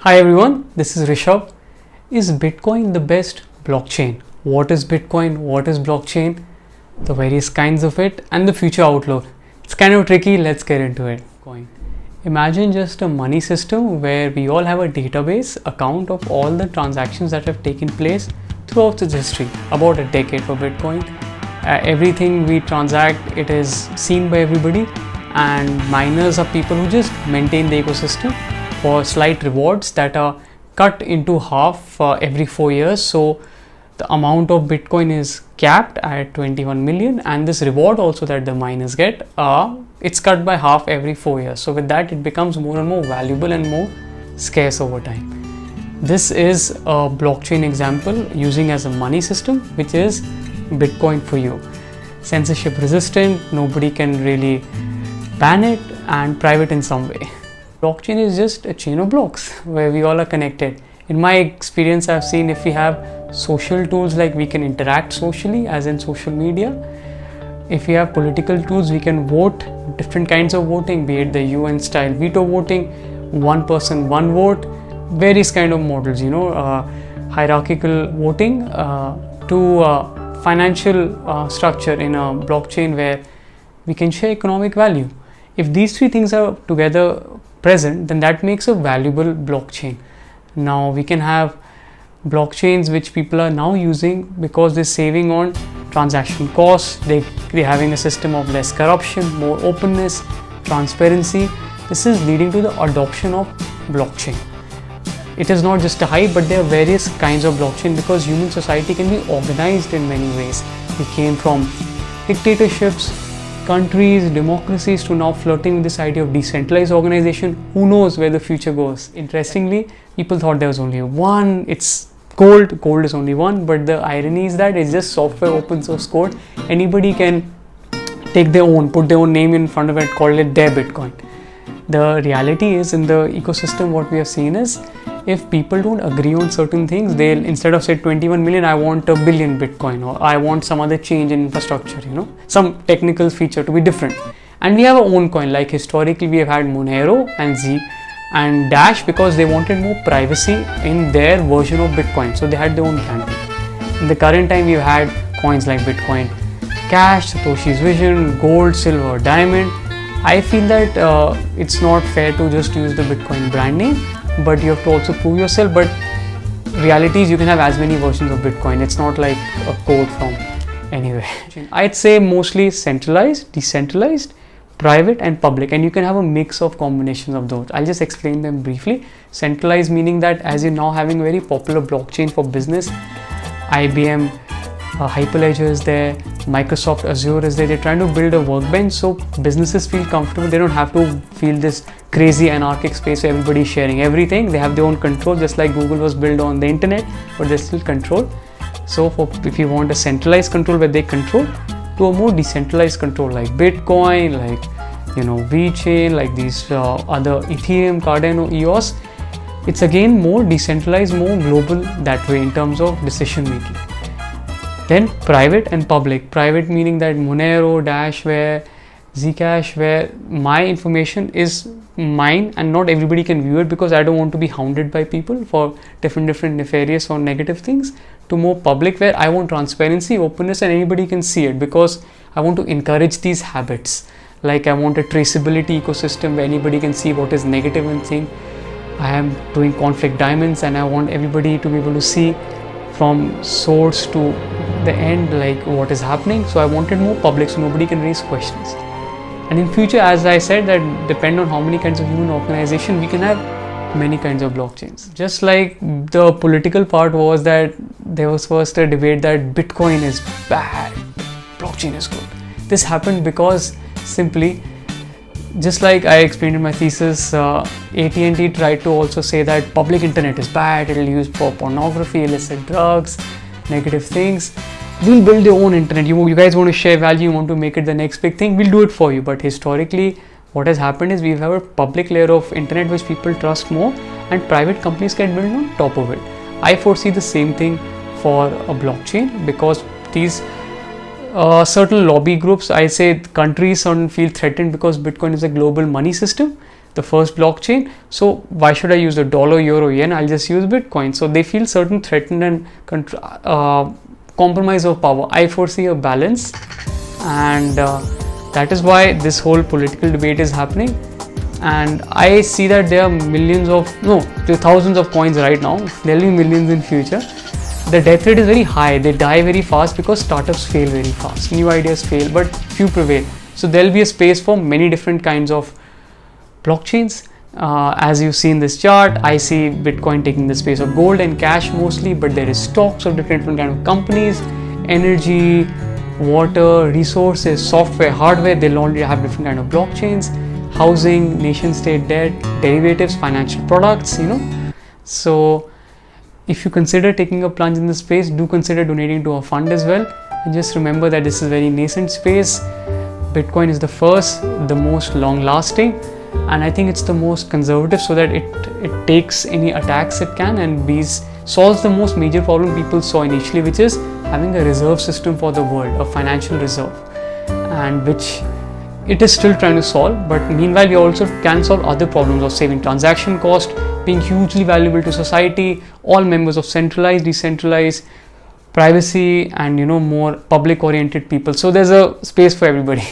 Hi everyone, this is Rishabh. Is Bitcoin the best blockchain? What is Bitcoin? What is blockchain? The various kinds of it and the future outlook. It's kind of tricky, let's get into it. Imagine just a money system where we all have a database account of all the transactions that have taken place throughout its history, about a decade for Bitcoin. Everything we transact, it is seen by everybody, and miners are people who just maintain the ecosystem for slight rewards that are cut into half every 4 years. So the amount of Bitcoin is capped at 21 million, and this reward also that the miners get, it's cut by half every 4 years. So with that, it becomes more and more valuable and more scarce over time. This is a blockchain example using as a money system, which is Bitcoin for you. Censorship resistant, nobody can really ban it, and private in some way. Blockchain is just a chain of blocks where we all are connected. In my experience, I've seen if we have social tools, like we can interact socially, as in social media. If we have political tools, we can vote, different kinds of voting, be it the UN style veto voting, one person, one vote, various kind of models, hierarchical voting to financial structure in a blockchain where we can share economic value. If these three things are together present, then that makes a valuable blockchain. Now we can have blockchains which people are now using because they're saving on transaction costs, they're having a system of less corruption, more openness, transparency. This is leading to the adoption of blockchain. It is not just a hype, but there are various kinds of blockchain because human society can be organized in many ways. We came from dictatorships, countries, democracies, to now flirting with this idea of decentralized organization. Who knows where the future goes? Interestingly, people thought there was only one. It's gold is only one, but the irony is that it's just software, open source code. Anybody can take their own, put their own name in front of it, call it their Bitcoin. The reality is, in the ecosystem, what we have seen is, if people don't agree on certain things, they'll, instead of say 21 million, I want a billion Bitcoin, or I want some other change in infrastructure, some technical feature to be different. And we have our own coin, like historically we have had Monero and Z and Dash, because they wanted more privacy in their version of Bitcoin. So they had their own branding. In the current time, we've had coins like Bitcoin Cash, Satoshi's Vision, Gold, Silver, Diamond. I feel that it's not fair to just use the Bitcoin brand name, but you have to also prove yourself. But reality is, you can have as many versions of Bitcoin. It's not like a code from anywhere. I'd say mostly centralized, decentralized, private and public, and you can have a mix of combinations of those. I'll just explain them briefly. Centralized meaning that as you're now having very popular blockchain for business, IBM Hyperledger is there, Microsoft Azure is there. They're trying to build a workbench so businesses feel comfortable. They don't have to feel this crazy anarchic space where everybody's sharing everything. They have their own control, just like Google was built on the internet, but there's still control. So if you want a centralized control where they control, to a more decentralized control like Bitcoin, like VeChain, like these other Ethereum, Cardano, EOS, it's again more decentralized, more global that way in terms of decision making. Then private and public. Private meaning that Monero, Dash, where Zcash, where my information is mine and not everybody can view it because I don't want to be hounded by people for different nefarious or negative things, to more public where I want transparency, openness, and anybody can see it because I want to encourage these habits. Like I want a traceability ecosystem where anybody can see what is negative and think I am doing conflict diamonds, and I want everybody to be able to see from source to the end like what is happening. So I wanted more public so nobody can raise questions. And in future, as I said, that depend on how many kinds of human organization, we can have many kinds of blockchains. Just like the political part was that there was first a debate that Bitcoin is bad, blockchain is good. This happened because simply, just like I explained in my thesis, AT&T tried to also say that public internet is bad, it will use for pornography, illicit drugs, negative things. We'll build your own internet. You guys want to share value, you want to make it the next big thing, we'll do it for you. But historically, what has happened is we have a public layer of internet which people trust more, and private companies can build on top of it. I foresee the same thing for a blockchain because these certain lobby groups, I say countries feel threatened because Bitcoin is a global money system. the first blockchain. So why should I use the dollar, euro, yen? I'll just use Bitcoin. So they feel certain threatened and compromise of power. I foresee a balance, and that is why this whole political debate is happening. And I see that there are thousands of coins right now. There will be millions in future. The death rate is very high. They die very fast because startups fail very fast. New ideas fail, but few prevail. So there will be a space for many different kinds of blockchains. As you see in this chart, I see Bitcoin taking the space of gold and cash mostly, but there is stocks of different kind of companies, energy, water, resources, software, hardware. They'll already have different kind of blockchains, housing, nation state debt, derivatives, financial products, So if you consider taking a plunge in this space, do consider donating to a fund as well. And just remember that this is a very nascent space. Bitcoin is the first, the most long lasting, and I think it's the most conservative, so that it takes any attacks it can and solves the most major problem people saw initially, which is having a reserve system for the world, a financial reserve, and which it is still trying to solve. But meanwhile, we also can solve other problems of saving transaction cost, being hugely valuable to society, all members of centralized, decentralized, privacy, and more public oriented people. So there's a space for everybody.